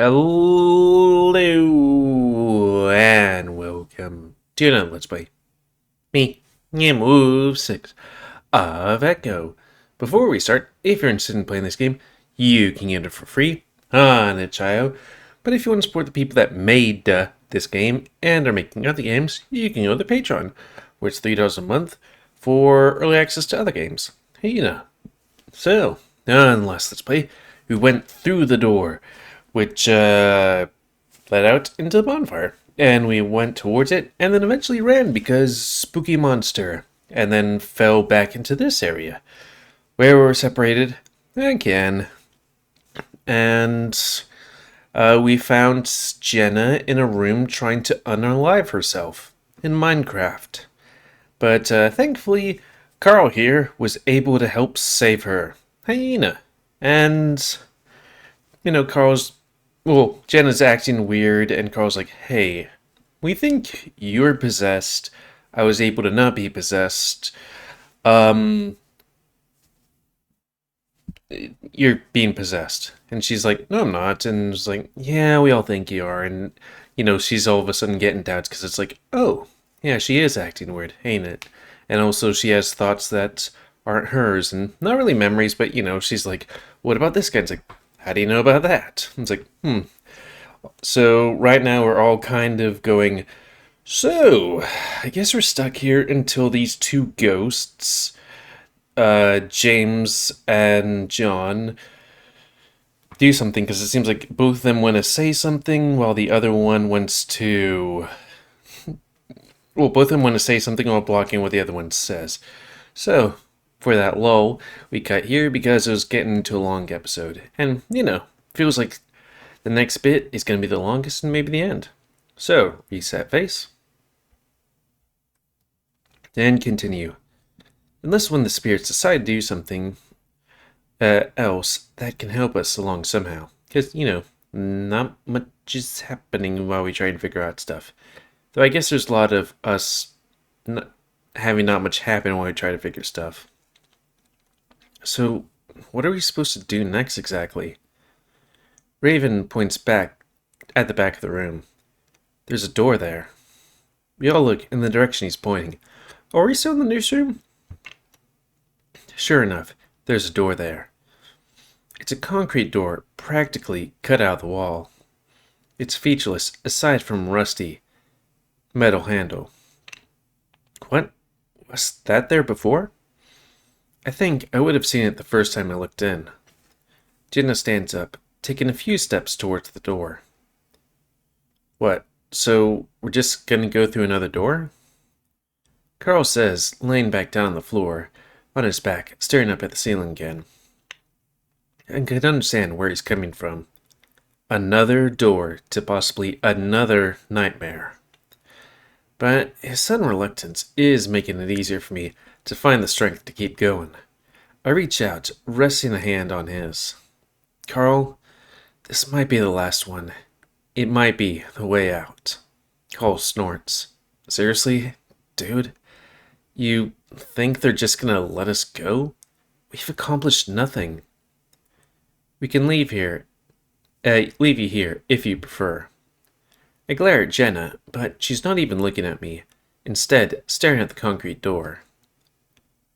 Hello and welcome to another Let's Play. Me, GamerWolfSix of Echo. Before we start, if you're interested in playing this game, you can get it for free on itch.io. But if you want to support the people that made this game and are making other games, you can go to Patreon, where it's $3 a month for early access to other games. Hey, you know. So, on last Let's Play, we went through the door, which led out into the bonfire. And we went towards it, and then eventually ran because spooky monster, and then fell back into this area, where we were separated again. And we found Jenna in a room trying to unalive herself in Minecraft. But thankfully, Carl here was able to help save her. Hyena. And, Jenna's acting weird, and Carl's like, hey, we think you're possessed. I was able to not be possessed. You're being possessed. And she's like, no, I'm not. And it's like, yeah, we all think you are. And, she's all of a sudden getting doubts because it's like, oh, yeah, she is acting weird, ain't it? And also she has thoughts that aren't hers, and not really memories, but, she's like, what about this guy? It's like, how do you know about that? And it's like, So right now we're all kind of going, so I guess we're stuck here until these two ghosts, James and John, do something, because it seems like both of them want to say something while the other one wants to... Well, both of them want to say something while blocking what the other one says. So, for that lull, we cut here because it was getting into a long episode. And, feels like the next bit is going to be the longest and maybe the end. So, reset face. And continue. Unless when the spirits decide to do something else that can help us along somehow. Because, not much is happening while we try and figure out stuff. Though I guess there's a lot of us having not much happen while we try to figure stuff. So, what are we supposed to do next exactly? Raven points back at the back of the room. There's a door there. We all look in the direction he's pointing. Are we still in the newsroom? Sure enough, there's a door there. It's a concrete door, practically cut out of the wall. It's featureless, aside from rusty metal handle. What? Was that there before? I think I would have seen it the first time I looked in. Jenna stands up, taking a few steps towards the door. What? So we're just gonna go through another door? Carl says, laying back down on the floor, on his back, staring up at the ceiling again. I can understand where he's coming from. Another door to possibly another nightmare. But his sudden reluctance is making it easier for me to find the strength to keep going. I reach out, resting a hand on his. Carl, this might be the last one. It might be the way out. Carl snorts. Seriously, dude? You think they're just gonna let us go? We've accomplished nothing. We can leave you here if you prefer. I glare at Jenna, but she's not even looking at me, instead staring at the concrete door.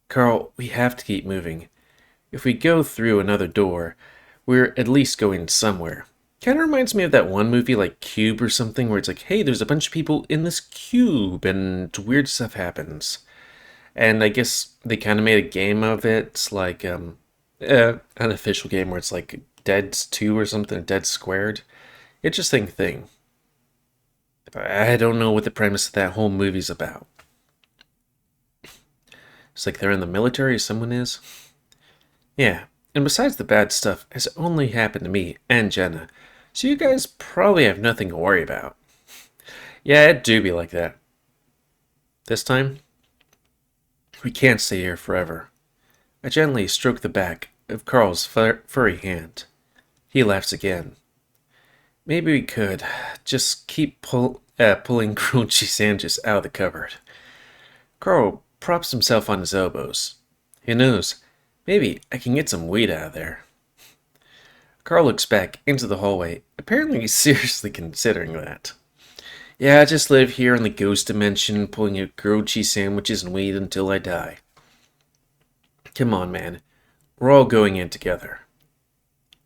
Carl, we have to keep moving. If we go through another door, we're at least going somewhere. Kind of reminds me of that one movie like Cube or something, where it's like, hey, there's a bunch of people in this cube and weird stuff happens. And I guess they kind of made a game of it. It's like an official game where it's like Dead 2 or something, Dead Squared. Interesting thing. I don't know what the premise of that whole movie's about. It's like they're in the military, someone is. Yeah, and besides the bad stuff, has only happened to me and Jenna, so you guys probably have nothing to worry about. Yeah, it do be like that. This time, we can't stay here forever. I gently stroke the back of Carl's furry hand. He laughs again. Maybe we could just keep pulling crunchy sandwiches out of the cupboard. Carl props himself on his elbows. Who knows? Maybe I can get some weed out of there. Carl looks back into the hallway, apparently seriously considering that. Yeah, I just live here in the ghost dimension, pulling out grilled cheese sandwiches and wait until I die. Come on, man. We're all going in together.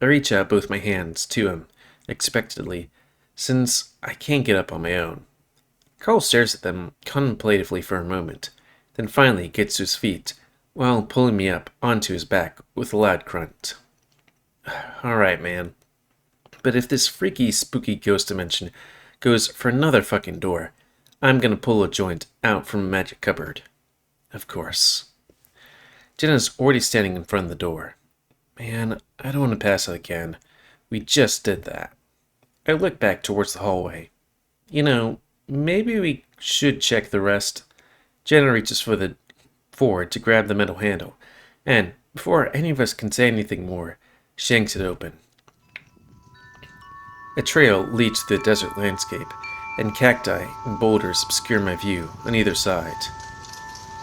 I reach out both my hands to him, expectantly, since I can't get up on my own. Carl stares at them contemplatively for a moment, then finally gets to his feet, while pulling me up onto his back with a loud grunt. Alright, man. But if this freaky, spooky ghost dimension goes for another fucking door, I'm gonna pull a joint out from a magic cupboard. Of course. Jenna's already standing in front of the door. Man, I don't want to pass out again. We just did that. I look back towards the hallway. You know, maybe we should check the rest. Jenna reaches forward to grab the metal handle, and before any of us can say anything more, shanks it open. A trail leads to the desert landscape, and cacti and boulders obscure my view on either side.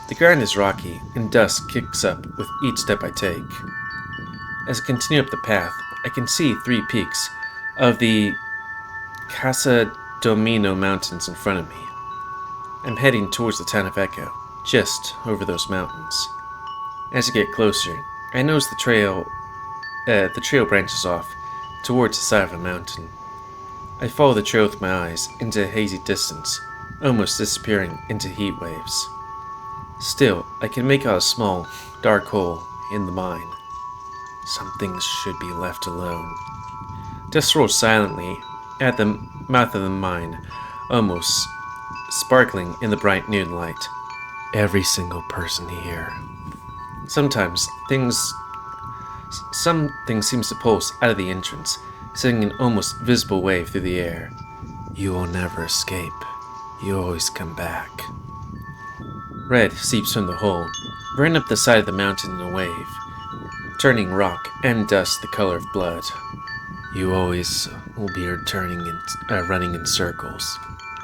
The ground is rocky, and dust kicks up with each step I take. As I continue up the path, I can see 3 peaks of the Casa Domino Mountains in front of me. I'm heading towards the town of Echo, just over those mountains. As I get closer, I notice the trail branches off towards the side of a mountain. I follow the trail with my eyes into a hazy distance, almost disappearing into heat waves. Still, I can make out a small, dark hole in the mine. Some things should be left alone. Dust rolls silently at the mouth of the mine, almost sparkling in the bright noon light. Every single person here. Something seems to pulse out of the entrance, sending an almost visible wave through the air. You will never escape. You always come back. Red seeps from the hole, running up the side of the mountain in a wave, turning rock and dust the color of blood. You always will be running in circles.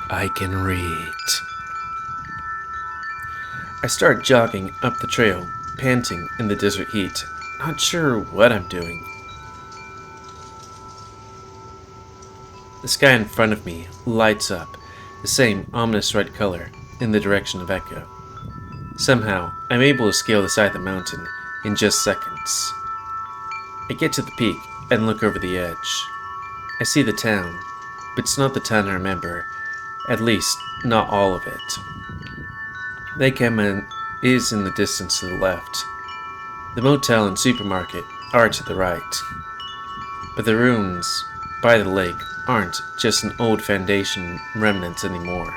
I can read. I start jogging up the trail, panting in the desert heat, not sure what I'm doing. The sky in front of me lights up, the same ominous red color, in the direction of Echo. Somehow, I'm able to scale the side of the mountain in just seconds. I get to the peak and look over the edge. I see the town, but it's not the town I remember, at least not all of it. Lake Emma is in the distance to the left. The motel and supermarket are to the right. But the ruins by the lake aren't just an old foundation remnants anymore.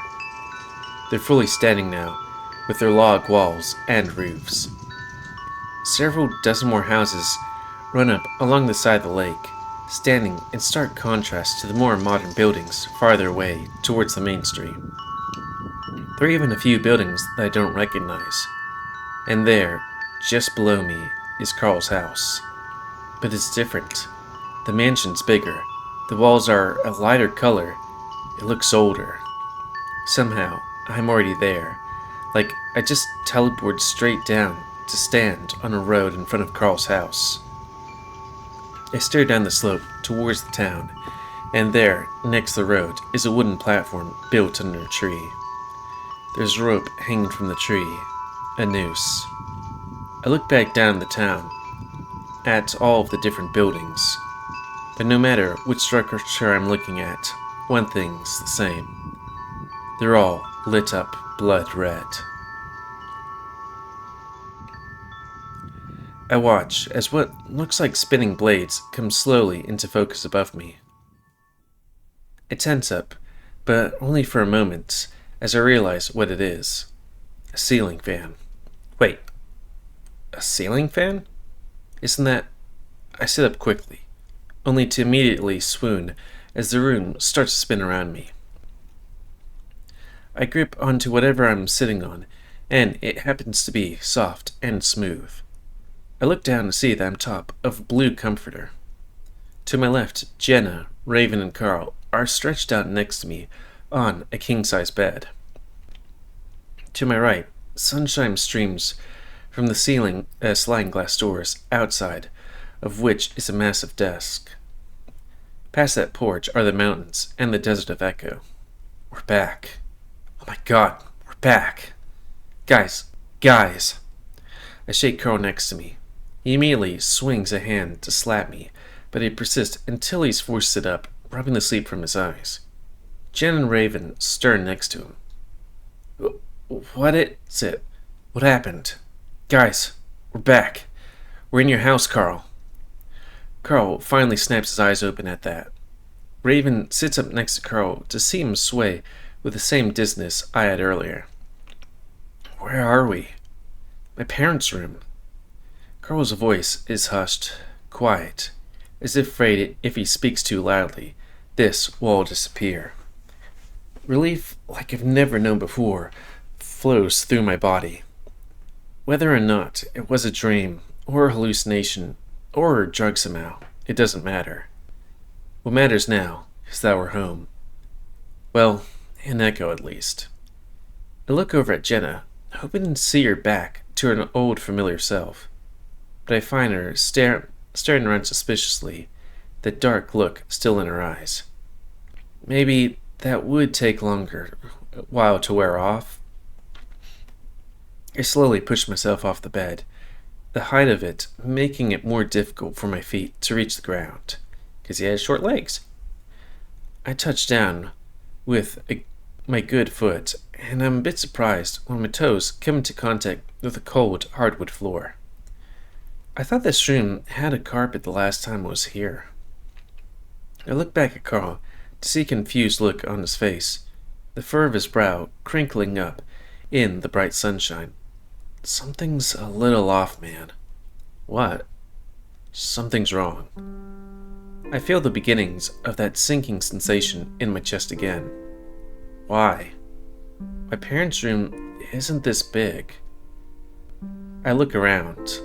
They're fully standing now, with their log walls and roofs. Several dozen more houses run up along the side of the lake, standing in stark contrast to the more modern buildings farther away towards the main street. There are even a few buildings that I don't recognize. And there, just below me, is Carl's house. But it's different. The mansion's bigger. The walls are a lighter color. It looks older. Somehow, I'm already there. Like I just teleported straight down to stand on a road in front of Carl's house. I stare down the slope towards the town, and there, next to the road, is a wooden platform built under a tree. There's a rope hanging from the tree, a noose. I look back down the town, at all of the different buildings, but no matter which structure I'm looking at, one thing's the same. They're all lit up blood red. I watch as what looks like spinning blades come slowly into focus above me. I tense up, but only for a moment, as I realize what it is. A ceiling fan. Wait, a ceiling fan? Isn't that... I sit up quickly, only to immediately swoon as the room starts to spin around me. I grip onto whatever I'm sitting on, and it happens to be soft and smooth. I look down to see that I'm top of a blue comforter. To my left, Jenna, Raven, and Carl are stretched out next to me on a king-size bed. To my right, sunshine streams from the ceiling sliding glass doors outside, of which is a massive desk. Past that porch are the mountains and the desert of Echo. We're back. Oh my god, we're back. Guys, guys. I shake Carl next to me. He immediately swings a hand to slap me, but he persists until he's forced to sit up, rubbing the sleep from his eyes. Jen and Raven stir next to him. What is it? What happened? Guys, we're back. We're in your house, Carl. Carl finally snaps his eyes open at that. Raven sits up next to Carl to see him sway with the same dizziness I had earlier. Where are we? My parents' room. Carl's voice is hushed, quiet, as if afraid if he speaks too loudly, this will all disappear. Relief like I've never known before flows through my body. Whether or not it was a dream, or a hallucination, or a drug somehow, it doesn't matter. What matters now is that we're home. Well, in Echo at least. I look over at Jenna, hoping to see her back to her old familiar self. But I find her staring around suspiciously, that dark look still in her eyes. Maybe that would take a while to wear off. I slowly push myself off the bed, the height of it making it more difficult for my feet to reach the ground, because he has short legs. I touch down with my good foot, and I'm a bit surprised when my toes come into contact with the cold hardwood floor. I thought this room had a carpet the last time I was here. I look back at Carl to see a confused look on his face, the fur of his brow crinkling up in the bright sunshine. Something's a little off, man. What? Something's wrong. I feel the beginnings of that sinking sensation in my chest again. Why? My parents' room isn't this big. I look around.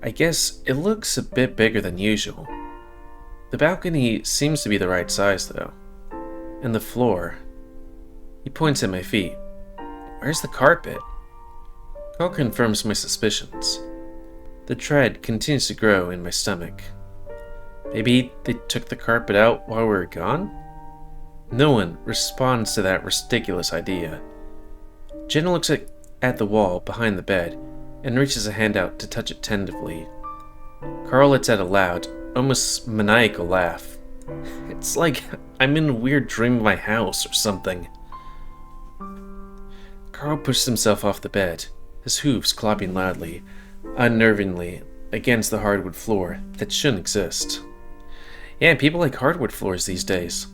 I guess it looks a bit bigger than usual. The balcony seems to be the right size, though. And the floor. He points at my feet. Where's the carpet? Carl confirms my suspicions. The dread continues to grow in my stomach. Maybe they took the carpet out while we were gone? No one responds to that ridiculous idea. Jenna looks at the wall behind the bed and reaches a hand out to touch it tentatively. Carl lets out a loud, almost maniacal laugh. It's like I'm in a weird dream of my house or something. Carl pushes himself off the bed, his hooves clopping loudly, unnervingly, against the hardwood floor that shouldn't exist. Yeah, people like hardwood floors these days.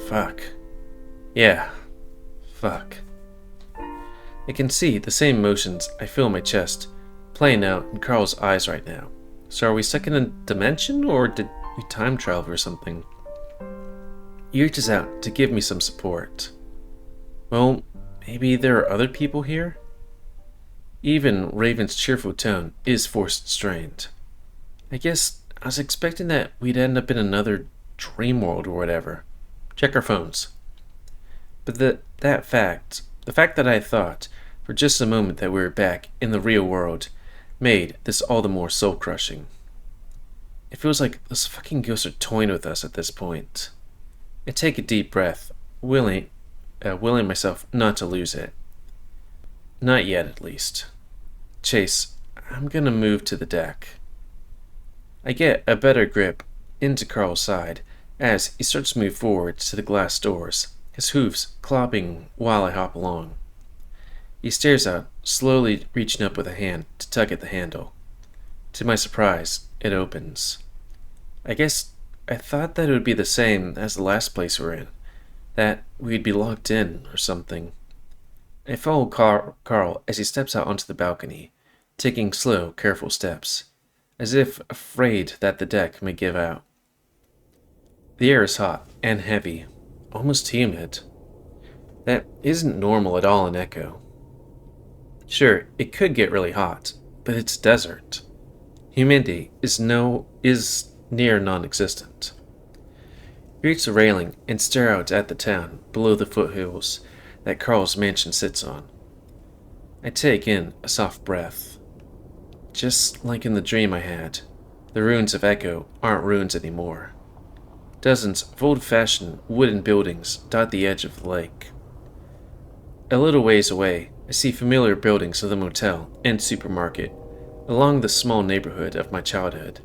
Fuck. Yeah. Fuck. I can see the same emotions I feel in my chest playing out in Carl's eyes right now. So are we stuck in a dimension, or did we time travel or something? He reaches out to give me some support. Well, maybe there are other people here? Even Raven's cheerful tone is forced and strained. I guess I was expecting that we'd end up in another dream world or whatever. Check our phones. But the fact that I thought for just a moment that we were back in the real world made this all the more soul-crushing. It feels like those fucking ghosts are toying with us at this point. I take a deep breath, willing myself not to lose it. Not yet, at least. Chase, I'm gonna move to the deck. I get a better grip into Carl's side as he starts to move forward to the glass doors, his hooves clopping while I hop along. He stares out, slowly reaching up with a hand to tug at the handle. To my surprise, it opens. I guess I thought that it would be the same as the last place we're in, that we'd be locked in or something. I follow Carl as he steps out onto the balcony, taking slow, careful steps, as if afraid that the deck may give out. The air is hot and heavy, almost humid. That isn't normal at all in Echo. Sure, it could get really hot, but it's desert. Humidity is near non-existent. We reach the railing and stare out at the town below the foothills that Carl's mansion sits on. I take in a soft breath. Just like in the dream I had, the ruins of Echo aren't ruins anymore. Dozens of old-fashioned wooden buildings dot the edge of the lake. A little ways away, I see familiar buildings of the motel and supermarket along the small neighborhood of my childhood.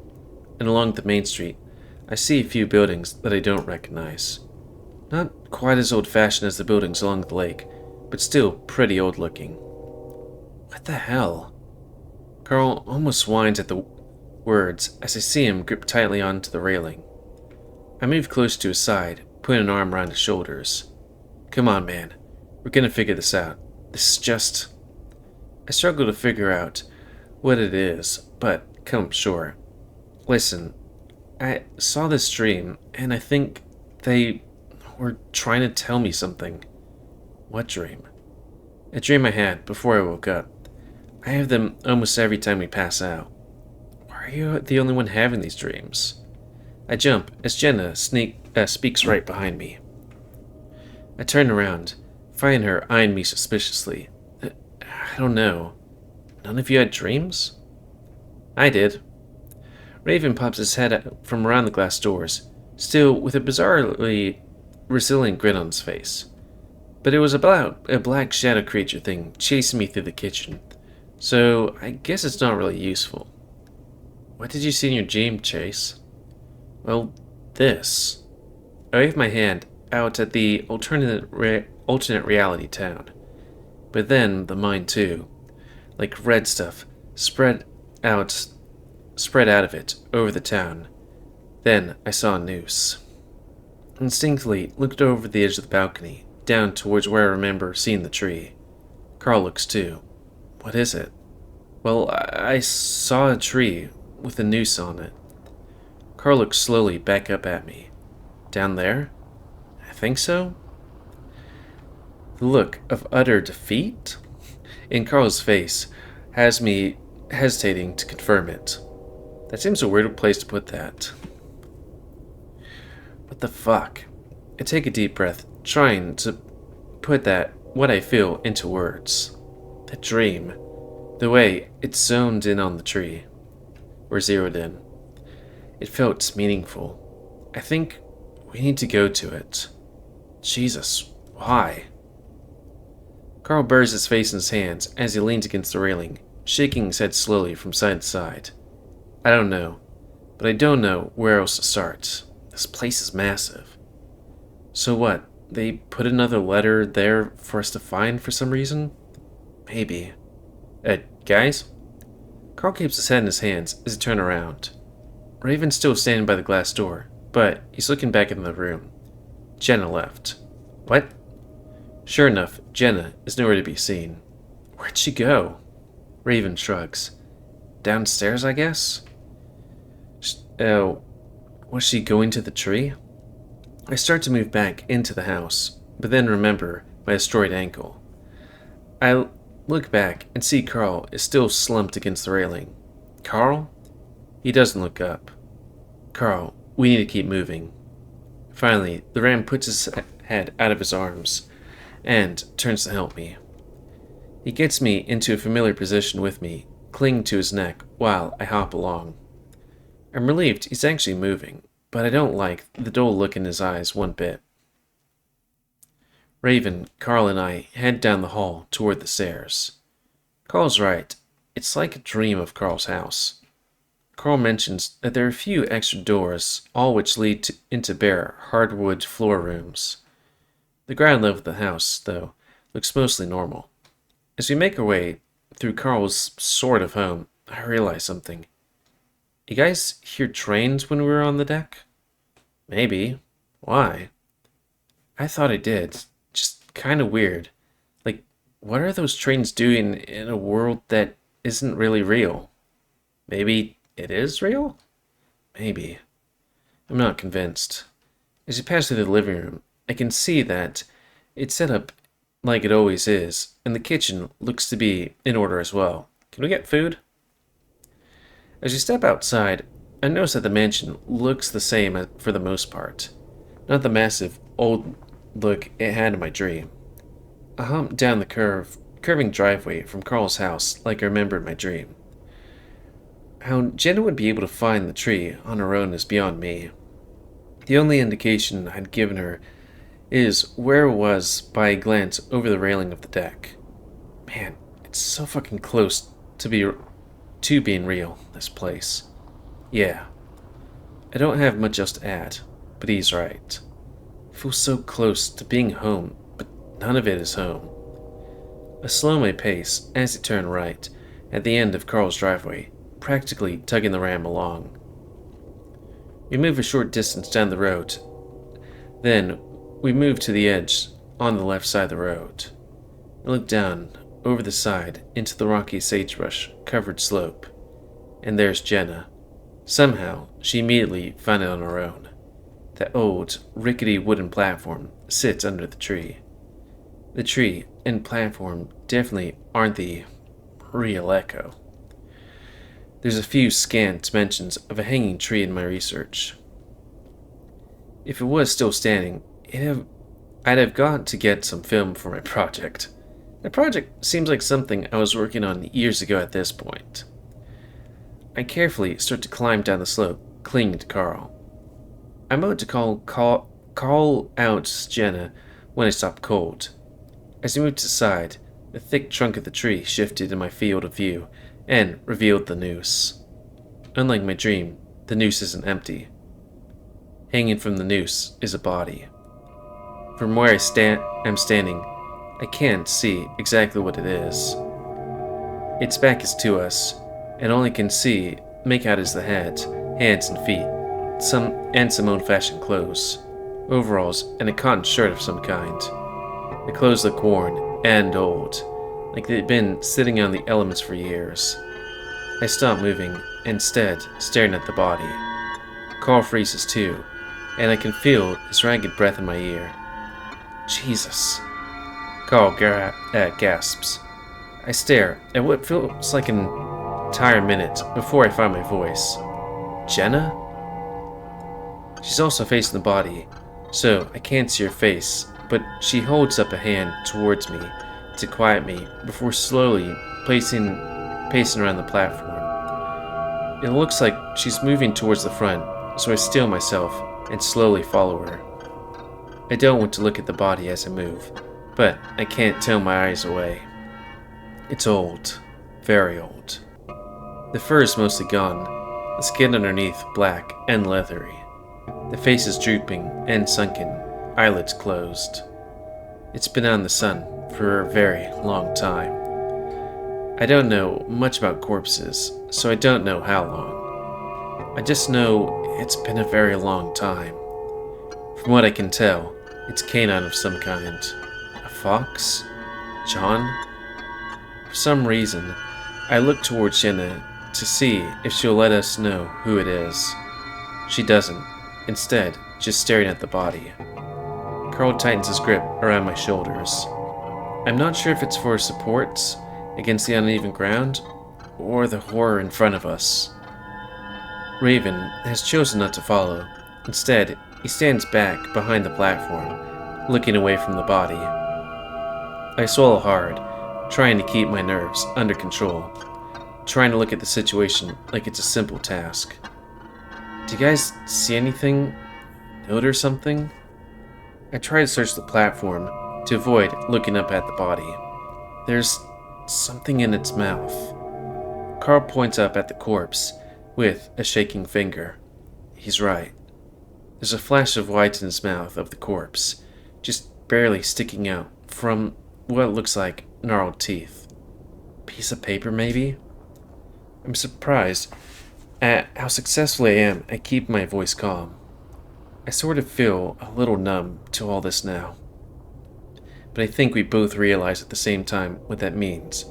And along the main street, I see a few buildings that I don't recognize. Not quite as old-fashioned as the buildings along the lake, but still pretty old-looking. What the hell? Carl almost whines at the words as I see him grip tightly onto the railing. I move close to his side, putting an arm around his shoulders. Come on, man. We're gonna figure this out. This is just... I struggle to figure out what it is, but come sure. Listen, I saw this dream, and I think they were trying to tell me something. What dream? A dream I had before I woke up. I have them almost every time we pass out. Why are you the only one having these dreams? I jump as Jenna speaks right behind me. I turn around, finding her eyeing me suspiciously. I don't know. None of you had dreams? I did. Raven pops his head out from around the glass doors, still with a bizarrely resilient grin on his face. But it was about a black shadow creature thing chasing me through the kitchen, so I guess it's not really useful. What did you see in your dream, Chase? Well, this. I waved my hand out at the alternate reality town, but then the mine too, like red stuff spread out of it over the town. Then I saw a noose. Instinctively looked over the edge of the balcony, down towards where I remember seeing the tree. Carl looks too. What is it? Well, I saw a tree with a noose on it. Carl looks slowly back up at me. Down there? I think so. The look of utter defeat in Carl's face has me hesitating to confirm it. That seems a weird place to put that. What the fuck? I take a deep breath, trying to put what I feel into words. That dream. The way it zoned in on the tree. Or zeroed in. It felt meaningful. I think we need to go to it. Jesus, why? Carl buries his face in his hands as he leans against the railing, shaking his head slowly from side to side. I don't know, but I don't know where else to start. This place is massive. So what? They put another letter there for us to find for some reason? Maybe. Guys? Carl keeps his head in his hands as he turns around. Raven's still standing by the glass door, but he's looking back in the room. Jenna left. What? Sure enough, Jenna is nowhere to be seen. Where'd she go? Raven shrugs. Downstairs, I guess? Was she going to the tree? I start to move back into the house, but then remember my destroyed ankle. I look back and see Carl is still slumped against the railing. Carl? He doesn't look up. Carl, we need to keep moving. Finally, the ram puts his head out of his arms and turns to help me. He gets me into a familiar position with me, clinging to his neck while I hop along. I'm relieved he's actually moving, but I don't like the dull look in his eyes one bit. Raven, Carl, and I head down the hall toward the stairs. Carl's right. It's like a dream of Carl's house. Carl mentions that there are a few extra doors, all which lead into bare, hardwood floor rooms. The ground level of the house, though, looks mostly normal. As we make our way through Carl's sort of home, I realize something. You guys hear trains when we were on the deck? Maybe. Why? I thought I did. Just kind of weird. Like, what are those trains doing in a world that isn't really real? Maybe it is real? Maybe. I'm not convinced. As you pass through the living room, I can see that it's set up like it always is, and the kitchen looks to be in order as well. Can we get food? As you step outside, I notice that the mansion looks the same for the most part. Not the massive, old look it had in my dream. I hump down the curving driveway from Carl's house like I remember in my dream. How Jenna would be able to find the tree on her own is beyond me. The only indication I'd given her is where it was by a glance over the railing of the deck. Man, it's so fucking close to being real, this place. Yeah, I don't have much else to add, but he's right. It feels so close to being home, but none of it is home. I slow my pace as I turn right at the end of Carl's driveway, practically tugging the ram along. We move a short distance down the road. Then, we move to the edge on the left side of the road. I look down over the side into the rocky sagebrush-covered slope, and there's Jenna. Somehow, she immediately found it on her own. That old, rickety wooden platform sits under the tree. The tree and platform definitely aren't the real echo. There's a few scant mentions of a hanging tree in my research. If it was still standing, I'd have got to get some film for my project. The project seems like something I was working on years ago at this point. I carefully start to climb down the slope, clinging to Carl. I'm about to call out Jenna when I stop cold. As I moved to the side, the thick trunk of the tree shifted in my field of view and revealed the noose. Unlike my dream, the noose isn't empty. Hanging from the noose is a body. From where I'm standing, I can't see exactly what it is. Its back is to us, and all I can make out is the head, hands and feet, some old-fashioned clothes, overalls, and a cotton shirt of some kind. The clothes look worn and old, like they'd been sitting on the elements for years. I stop moving, instead staring at the body. Carl freezes too, and I can feel his ragged breath in my ear. Jesus. Carl gasps. I stare at what feels like an entire minute before I find my voice. Jenna? She's also facing the body, so I can't see her face, but she holds up a hand towards me to quiet me before slowly pacing around the platform. It looks like she's moving towards the front, so I steel myself and slowly follow her. I don't want to look at the body as I move, but I can't tear my eyes away. It's old, very old. The fur is mostly gone, the skin underneath black and leathery. The face is drooping and sunken, eyelids closed. It's been out in the sun for a very long time. I don't know much about corpses, so I don't know how long. I just know it's been a very long time. From what I can tell, it's canine of some kind. A fox? John? For some reason, I look towards Jenna to see if she'll let us know who it is. She doesn't, instead just staring at the body. Carl tightens his grip around my shoulders. I'm not sure if it's for support against the uneven ground, or the horror in front of us. Raven has chosen not to follow. Instead, he stands back behind the platform, looking away from the body. I swallow hard, trying to keep my nerves under control, trying to look at the situation like it's a simple task. Do you guys see anything? Note something? I try to search the platform to avoid looking up at the body. There's something in its mouth. Carl points up at the corpse with a shaking finger. He's right. There's a flash of white in his mouth of the corpse, just barely sticking out from what looks like gnarled teeth. Piece of paper, maybe? I'm surprised at how successfully I am at keeping my voice calm. I sort of feel a little numb to all this now. But I think we both realize at the same time what that means.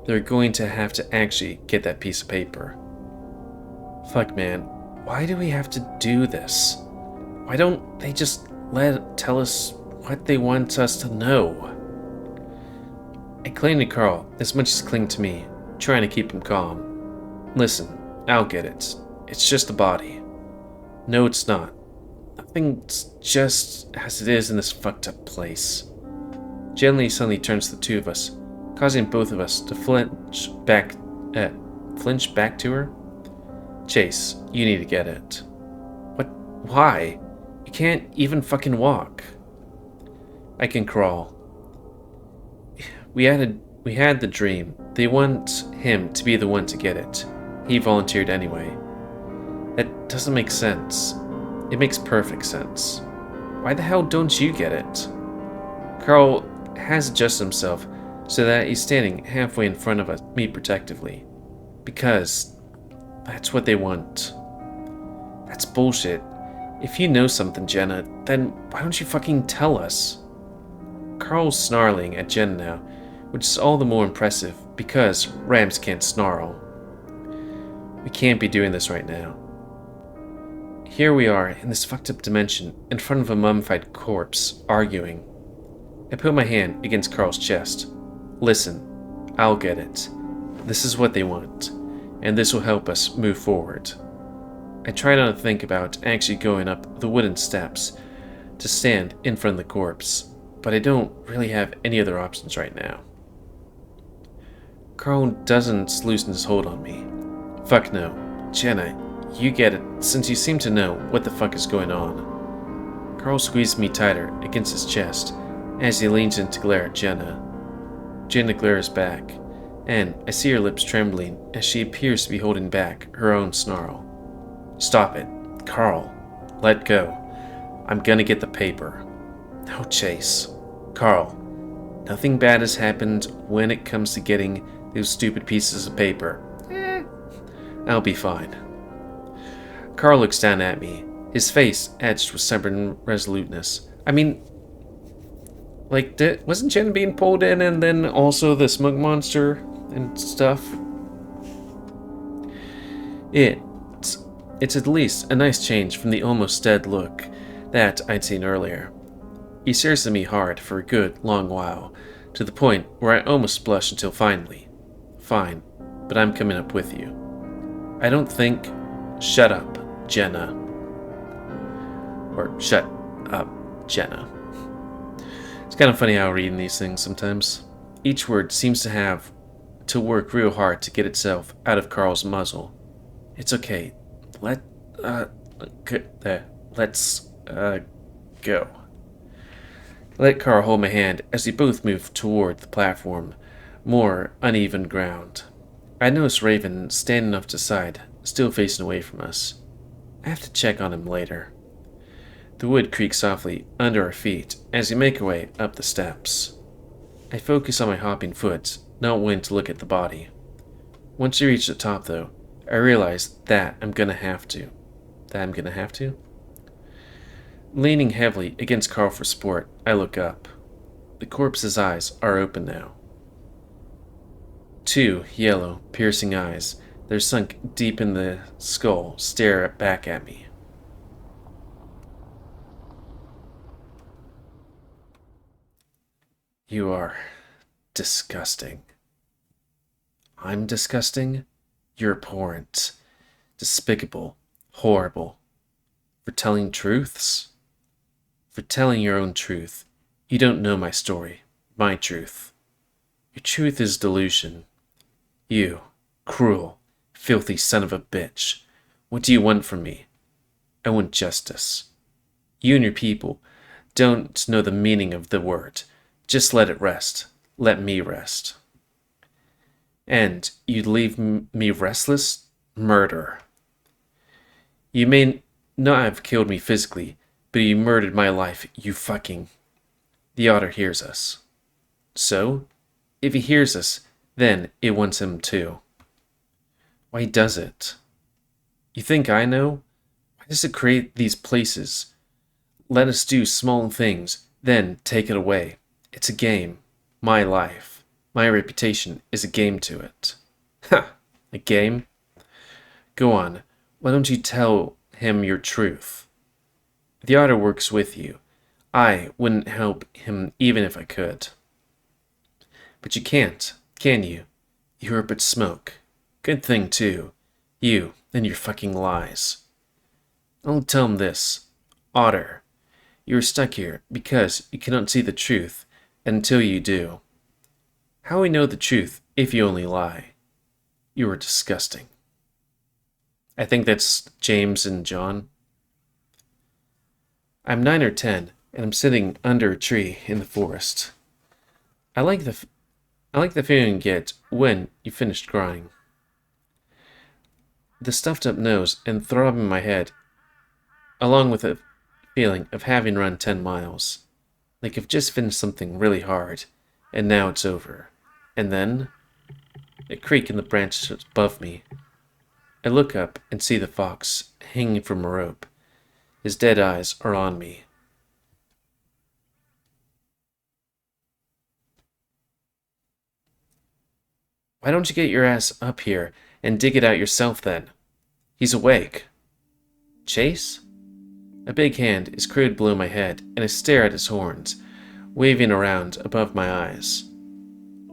They're going to have to actually get that piece of paper. Fuck, man. Why do we have to do this? Why don't they just tell us what they want us to know? I cling to Carl as much as he cling to me, trying to keep him calm. Listen, I'll get it. It's just a body. No, it's not. Nothing's just as it is in this fucked up place. Gently, suddenly turns to the two of us, causing both of us to flinch back to her. Chase, you need to get it. What? Why? You can't even fucking walk. I can crawl. We had the dream. They want him to be the one to get it. He volunteered anyway. That doesn't make sense. It makes perfect sense. Why the hell don't you get it? Carl has adjusted himself so that he's standing halfway in front of me protectively. Because that's what they want. That's bullshit. If you know something, Jenna, then why don't you fucking tell us? Carl's snarling at Jenna now, which is all the more impressive because rams can't snarl. We can't be doing this right now. Here we are in this fucked up dimension in front of a mummified corpse, arguing. I put my hand against Carl's chest. Listen, I'll get it. This is what they want, and this will help us move forward. I try not to think about actually going up the wooden steps to stand in front of the corpse, but I don't really have any other options right now. Carl doesn't loosen his hold on me. Fuck no. Jenna, you get it, since you seem to know what the fuck is going on. Carl squeezes me tighter against his chest as he leans in to glare at Jenna. Jenna glares back, and I see her lips trembling as she appears to be holding back her own snarl. Stop it. Carl, let go. I'm gonna get the paper. No chase. Carl, nothing bad has happened when it comes to getting those stupid pieces of paper. I'll be fine. Carl looks down at me, his face etched with stubborn resoluteness. I mean, like, wasn't Jen being pulled in and then also the smug monster and stuff? It's at least a nice change from the almost dead look that I'd seen earlier. He stares at me hard for a good long while, to the point where I almost blush until finally. Fine, but I'm coming up with you. I don't think... Shut up, Jenna. Or shut up, Jenna. It's kind of funny how reading these things sometimes. Each word seems to have to work real hard to get itself out of Carl's muzzle. It's okay. Let's go. Let Carl hold my hand as we both move toward the platform, more uneven ground. I notice Raven standing off to the side, still facing away from us. I have to check on him later. The wood creaks softly under our feet as we make our way up the steps. I focus on my hopping foot, not wanting to look at the body. Once we reach the top, though, I realize that I'm gonna have to. Leaning heavily against Carl for support, I look up. The corpse's eyes are open now. Two yellow, piercing eyes, they're sunk deep in the skull, stare back at me. You are disgusting. I'm disgusting? You're abhorrent, despicable, horrible. For telling truths? For telling your own truth. You don't know my story, my truth. Your truth is delusion. You, cruel, filthy son of a bitch. What do you want from me? I want justice. You and your people don't know the meaning of the word. Just let it rest. Let me rest. And you'd leave me restless? Murder. You may not have killed me physically, but you murdered my life, you fucking... The otter hears us. So, if he hears us, then it wants him too. Why does it? You think I know? Why does it create these places? Let us do small things, then take it away. It's a game. My life. My reputation is a game to it. Ha! A game? Go on. Why don't you tell him your truth? The otter works with you. I wouldn't help him even if I could. But you can't, can you? You are but smoke. Good thing, too. You and your fucking lies. I'll tell him this. Otter, you are stuck here because you cannot see the truth until you do. How we know the truth if you only lie? You are disgusting. I think that's James and John. I'm 9 or 10, and I'm sitting under a tree in the forest. I like the feeling you get when you finished crying. The stuffed up nose and throb in my head, along with a feeling of having run 10 miles. Like I've just finished something really hard, and now it's over. And then, a creak in the branches above me. I look up and see the fox hanging from a rope. His dead eyes are on me. Why don't you get your ass up here and dig it out yourself then? He's awake. Chase? A big hand is crude below my head, and I stare at his horns, waving around above my eyes.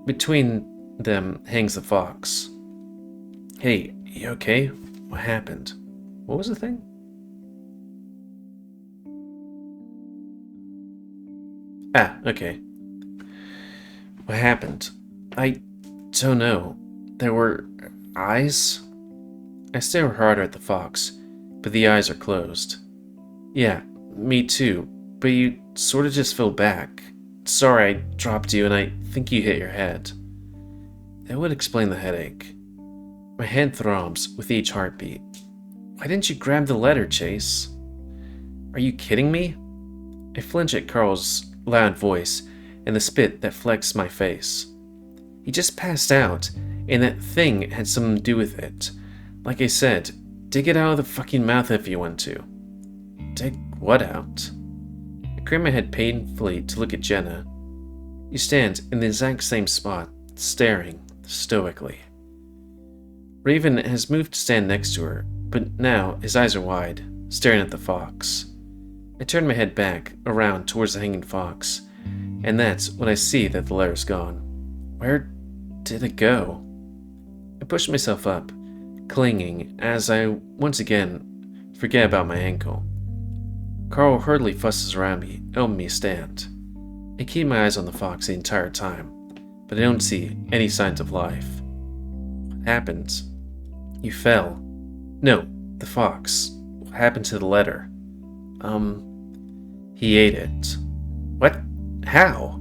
Between them hangs the fox. Hey, you okay? What happened? What was the thing? Ah, okay. What happened? I don't know. There were eyes? I stare harder at the fox, but the eyes are closed. Yeah, me too, but you sort of just fell back. Sorry I dropped you and I think you hit your head. That would explain the headache. My head throbs with each heartbeat. Why didn't you grab the letter, Chase? Are you kidding me? I flinch at Carl's loud voice and the spit that flecks my face. He just passed out, and that thing had something to do with it. Like I said, dig it out of the fucking mouth if you want to. Dig what out? I craned my head painfully to look at Jenna. He stands in the exact same spot, staring stoically. Raven has moved to stand next to her, but now his eyes are wide, staring at the fox. I turn my head back, around towards the hanging fox, and that's when I see that the letter's gone. Where did it go? I push myself up, clinging as I once again forget about my ankle. Carl hurriedly fusses around me, helping me stand. I keep my eyes on the fox the entire time, but I don't see any signs of life. What happened? You fell. No, the fox. What happened to the letter? He ate it. What? How?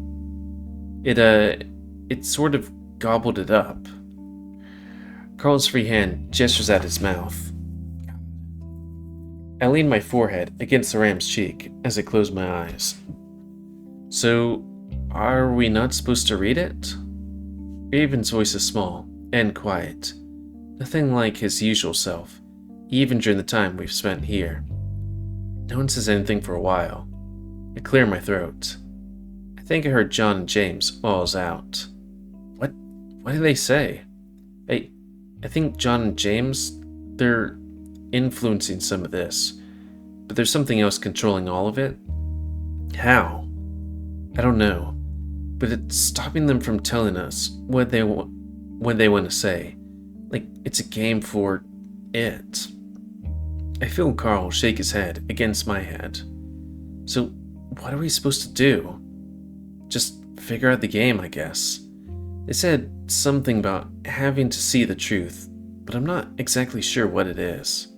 It sort of gobbled it up. Carl's free hand gestures at his mouth. I lean my forehead against the ram's cheek as I close my eyes. So, are we not supposed to read it? Raven's voice is small and quiet, nothing like his usual self, even during the time we've spent here. No one says anything for a while. I clear my throat. I think I heard John and James while I was out. What did they say? I think John and James, they're influencing some of this, but there's something else controlling all of it. How? I don't know, but it's stopping them from telling us what they want to say. Like it's a game for it. I feel Carl shake his head against my head. So what are we supposed to do? Just figure out the game, I guess. They said something about having to see the truth, but I'm not exactly sure what it is.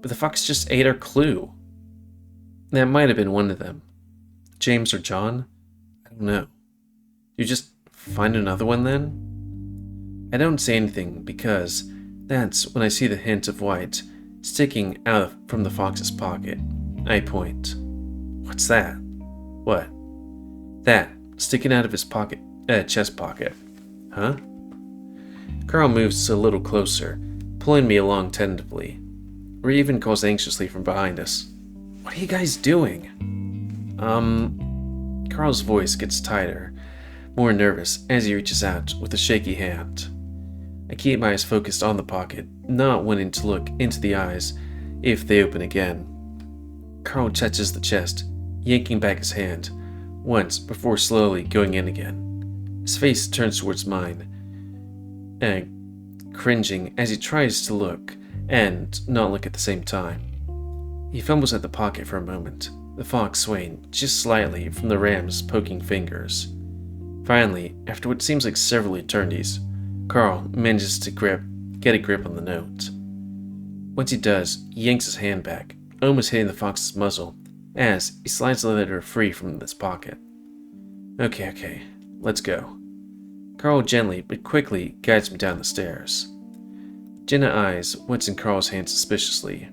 But the fox just ate our clue. That might have been one of them. James or John? I don't know. You just find another one then? I don't say anything because that's when I see the hint of white sticking out from the fox's pocket. I point. What's that? What? That, sticking out of his pocket, chest pocket. Huh? Carl moves a little closer, pulling me along tentatively. Raven calls anxiously from behind us. What are you guys doing? Carl's voice gets tighter, more nervous as he reaches out with a shaky hand. I keep my eyes focused on the pocket, not wanting to look into the eyes if they open again. Carl touches the chest, yanking back his hand, once before slowly going in again. His face turns towards mine, cringing as he tries to look and not look at the same time. He fumbles at the pocket for a moment, the fox swaying just slightly from the ram's poking fingers. Finally, after what seems like several eternities, Carl manages to get a grip on the note. Once he does, he yanks his hand back, almost hitting the fox's muzzle as he slides the letter free from his pocket. Okay, let's go. Carl gently but quickly guides me down the stairs. Jenna eyes what's in Carl's hand suspiciously.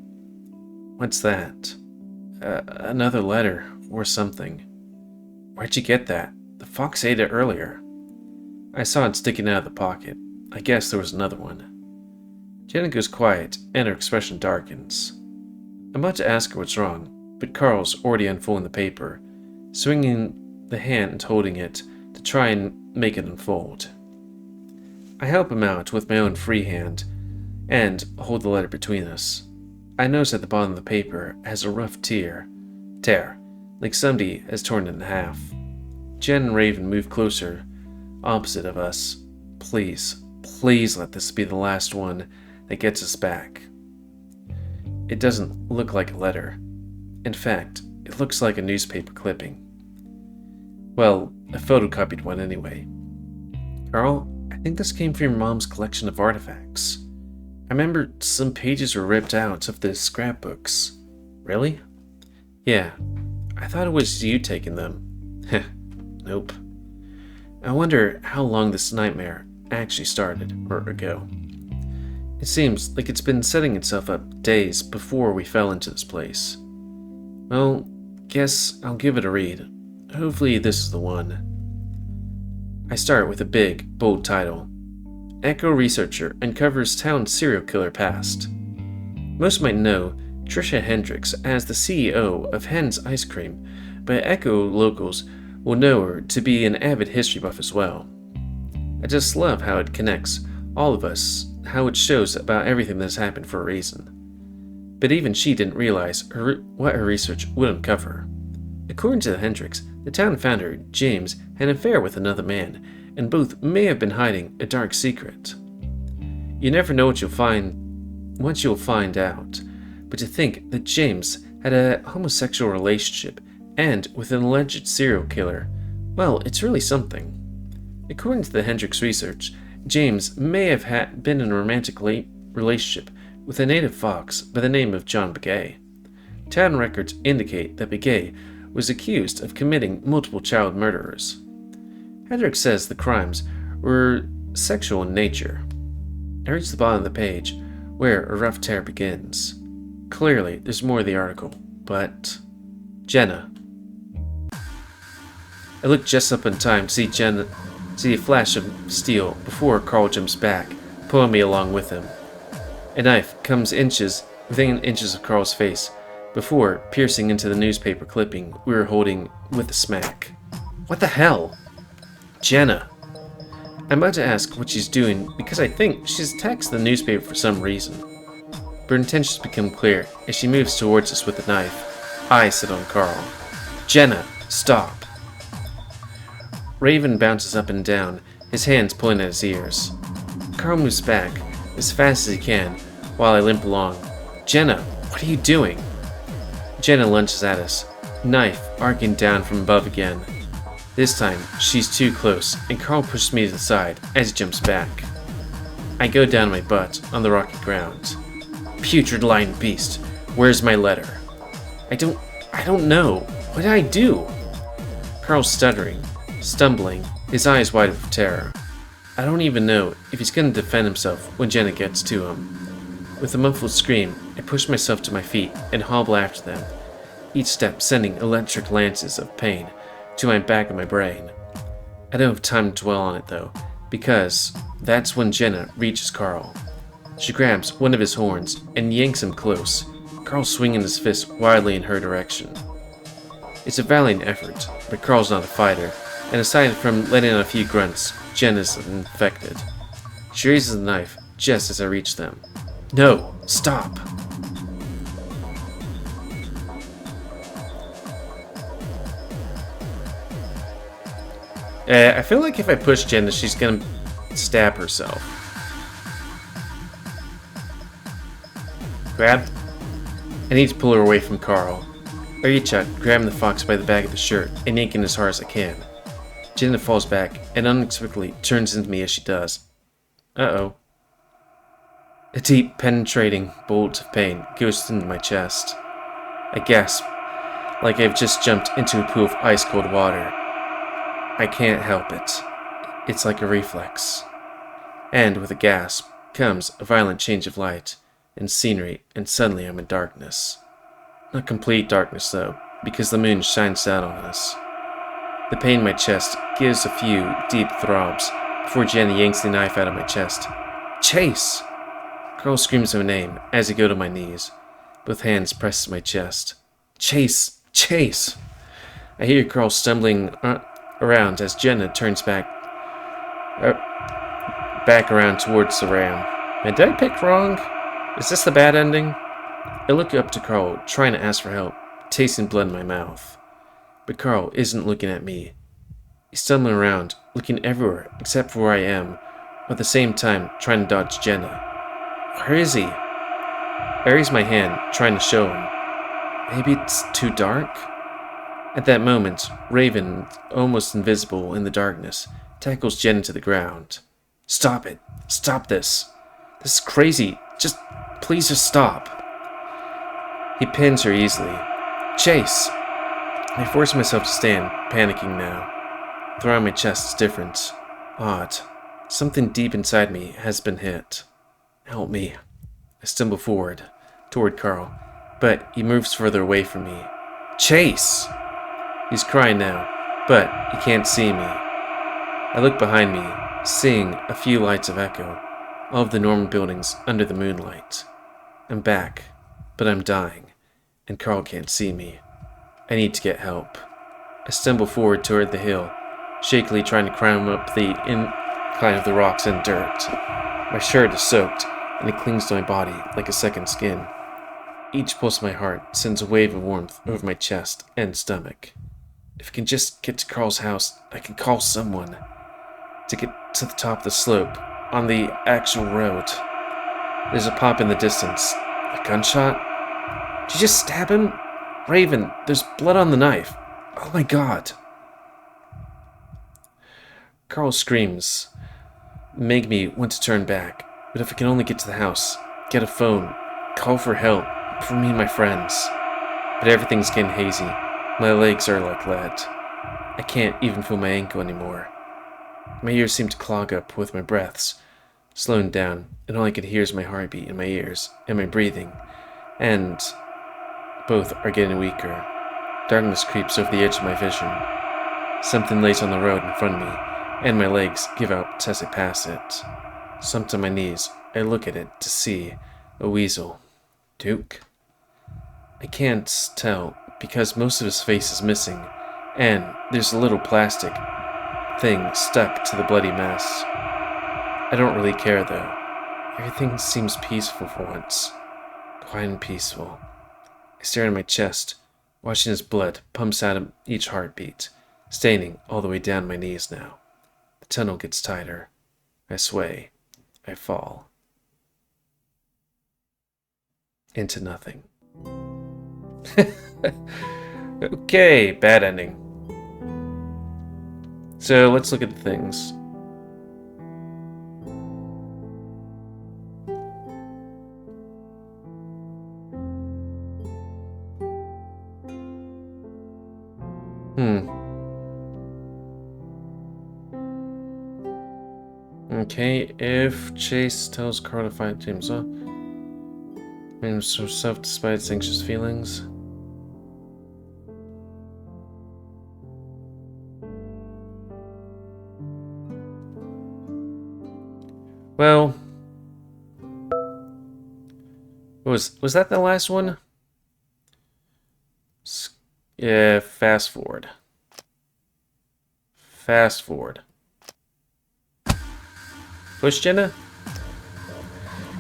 What's that? Another letter, or something. Where'd you get that? The fox ate it earlier. I saw it sticking out of the pocket. I guess there was another one. Jenna goes quiet, and her expression darkens. I'm about to ask her what's wrong, but Carl's already unfolding the paper, swinging the hand and holding it to try and make it unfold. I help him out with my own free hand and hold the letter between us. I notice at the bottom of the paper has a rough tear, like somebody has torn it in half. Jen and Raven move closer, opposite of us. Please let this be the last one that gets us back. It doesn't look like a letter. In fact, it looks like a newspaper clipping. Well, a photocopied one anyway. Carl, I think this came from your mom's collection of artifacts. I remember some pages were ripped out of the scrapbooks. Really? Yeah, I thought it was you taking them. Heh, nope. I wonder how long this nightmare actually started, or ago. It seems like it's been setting itself up days before we fell into this place. Well, guess I'll give it a read. Hopefully this is the one. I start with a big, bold title. Echo Researcher uncovers town serial killer past. Most might know Trisha Hendricks as the CEO of Hen's Ice Cream, but Echo locals will know her to be an avid history buff as well. I just love how it connects all of us, how it shows about everything that's happened for a reason. But even she didn't realize what her research would uncover. According to the Hendricks, the town founder, James, had an affair with another man, and both may have been hiding a dark secret. You never know what you'll find out, but to think that James had a homosexual relationship and with an alleged serial killer, well, it's really something. According to the Hendricks research, James may have been in a romantic relationship with a native fox by the name of John Begay. Town records indicate that Begay was accused of committing multiple child murderers. Hendricks says the crimes were sexual in nature. I reach the bottom of the page, where a rough tear begins. Clearly, there's more of the article, but... Jenna. I look just up in time to see a flash of steel before Carl jumps back, pulling me along with him. A knife comes within inches of Carl's face, before piercing into the newspaper clipping we were holding with a smack. What the hell? Jenna. I'm about to ask what she's doing because I think she's attacked the newspaper for some reason. But her intentions become clear as she moves towards us with the knife. I sit on Carl. Jenna, stop. Raven bounces up and down, his hands pulling at his ears. Carl moves back as fast as he can while I limp along. Jenna, what are you doing? Jenna lunges at us, knife arcing down from above again. This time, she's too close, and Carl pushes me to the side as he jumps back. I go down my butt on the rocky ground. Putrid lying beast, where's my letter? I don't know. What did I do? Carl's stuttering, stumbling, his eyes wide with terror. I don't even know if he's going to defend himself when Jenna gets to him. With a muffled scream, I push myself to my feet and hobble after them, each step sending electric lances of pain to my back of my brain. I don't have time to dwell on it though, because that's when Jenna reaches Carl. She grabs one of his horns and yanks him close, Carl swinging his fist wildly in her direction. It's a valiant effort, but Carl's not a fighter, and aside from letting out a few grunts, Jenna's infected. She raises the knife just as I reach them. No, stop! I feel like if I push Jenna, she's gonna stab herself. Grab. I need to pull her away from Carl. I reach out, grabbing the fox by the back of the shirt and yanking as hard as I can. Jenna falls back and unexpectedly turns into me as she does. Uh-oh. A deep, penetrating bolt of pain goes into my chest. I gasp like I've just jumped into a pool of ice-cold water. I can't help it. It's like a reflex. And with a gasp comes a violent change of light and scenery, and suddenly I'm in darkness. Not complete darkness though, because the moon shines down on us. The pain in my chest gives a few deep throbs before Jenny yanks the knife out of my chest. Chase! Carl screams my name as I go to my knees, both hands pressed to my chest. Chase! Chase! I hear Carl stumbling around as Jenna turns back around towards the ram. And did I pick wrong? Is this the bad ending? I look up to Carl, trying to ask for help, tasting blood in my mouth. But Carl isn't looking at me. He's stumbling around, looking everywhere except for where I am, while at the same time trying to dodge Jenna. Where is he? I raise my hand, trying to show him. Maybe it's too dark? At that moment, Raven, almost invisible in the darkness, tackles Jenna to the ground. Stop it. Stop this. This is crazy. Please just stop. He pins her easily. Chase! I force myself to stand, panicking now. The throw on my chest is different. Odd. Something deep inside me has been hit. Help me. I stumble forward, toward Carl, but he moves further away from me. Chase! He's crying now, but he can't see me. I look behind me, seeing a few lights of Echo, all of the normal buildings under the moonlight. I'm back, but I'm dying, and Carl can't see me. I need to get help. I stumble forward toward the hill, shakily trying to climb up the incline of the rocks and dirt. My shirt is soaked, and it clings to my body like a second skin. Each pulse of my heart sends a wave of warmth over my chest and stomach. If I can just get to Carl's house, I can call someone. To get to the top of the slope, on the actual road. There's a pop in the distance. A gunshot? Did you just stab him? Raven, there's blood on the knife. Oh my god. Carl screams, make me want to turn back. But if I can only get to the house, get a phone, call for help, for me and my friends. But everything's getting hazy. My legs are like lead. I can't even feel my ankle anymore. My ears seem to clog up with my breaths, slowing down, and all I can hear is my heartbeat in my ears, and my breathing, and both are getting weaker. Darkness creeps over the edge of my vision. Something lays on the road in front of me, and my legs give out as I pass it. Slumped on my knees, I look at it to see a weasel. Duke? I can't tell, because most of his face is missing, and there's a little plastic thing stuck to the bloody mess. I don't really care though. Everything seems peaceful for once. Quiet and peaceful. I stare at my chest, watching his blood pumps out of each heartbeat, staining all the way down my knees now. The tunnel gets tighter. I sway. I fall. Into nothing. Okay, bad ending. So let's look at the things. Okay, if Chase tells Carl to fight James off, blames herself despite its anxious feelings. Well, was that the last one? Yeah, fast forward. Fast forward. Push Jenna?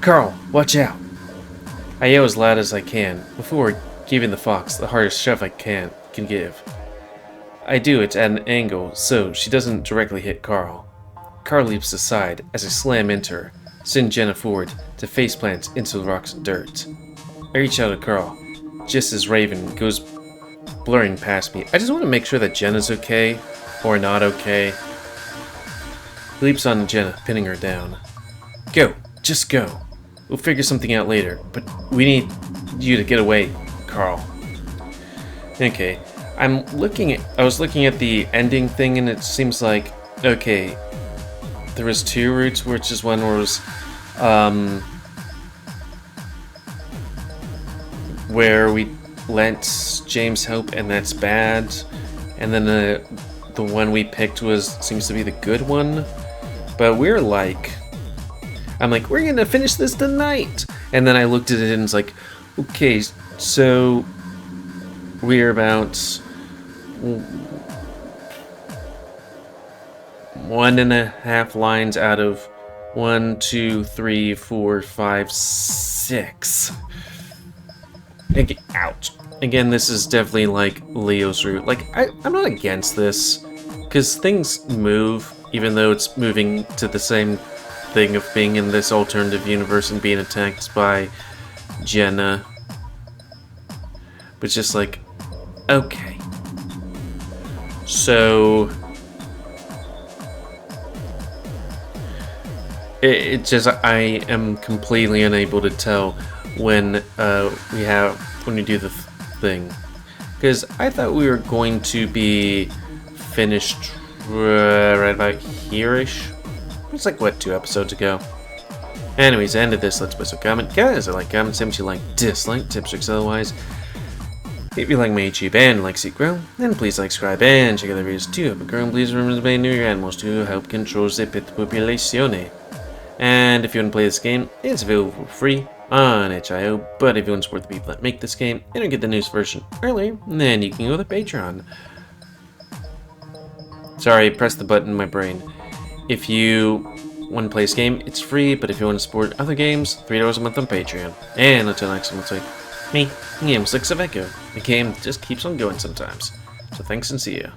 Carl, watch out! I yell as loud as I can before giving the fox the hardest shove I can give. I do it at an angle so she doesn't directly hit Carl. Carl leaps aside as I slam into her, sending Jenna forward to faceplant into the rocks and dirt. I reach out at Carl, just as Raven goes blurring past me. I just want to make sure that Jenna's okay, or not okay. He leaps on Jenna, pinning her down. Go, just go. We'll figure something out later, but we need you to get away, Carl. Okay, I was looking at the ending thing, and it seems like, okay, there was 2 routes, which is one was, where we lent James help, and that's bad, and then the one we picked seems to be the good one, but I'm like, we're gonna finish this tonight, and then I looked at it and it's like, okay, so we're about 1.5 lines out of 1, 2, 3, 4, 5, 6. Ouch. Again, this is definitely like Leo's route. Like, I'm not against this, because things move, even though it's moving to the same thing of being in this alternative universe and being attacked by Jenna. But just like, okay. So it just, I am completely unable to tell when we do the thing, because I thought we were going to be finished right about here-ish. It's like, what, 2 episodes ago? Anyways, I ended this. Let's put some comment. Guys, I like comments, if you like, dislike, tips, tricks, otherwise. If you like my YouTube and like see it grow, then please like, subscribe, and check out the videos to help it grow. And please remember to pay new your animals to help control the pet population. And if you want to play this game, it's available for free on itch.io, but if you want to support the people that make this game and get the news version earlier, then you can go to Patreon. Sorry, press the button in my brain. If you want to play this game, it's free, but if you want to support other games, $3 a month on Patreon. And until next time, it's like me, GamerWolfSix of Echo. The game just keeps on going sometimes. So thanks and see ya.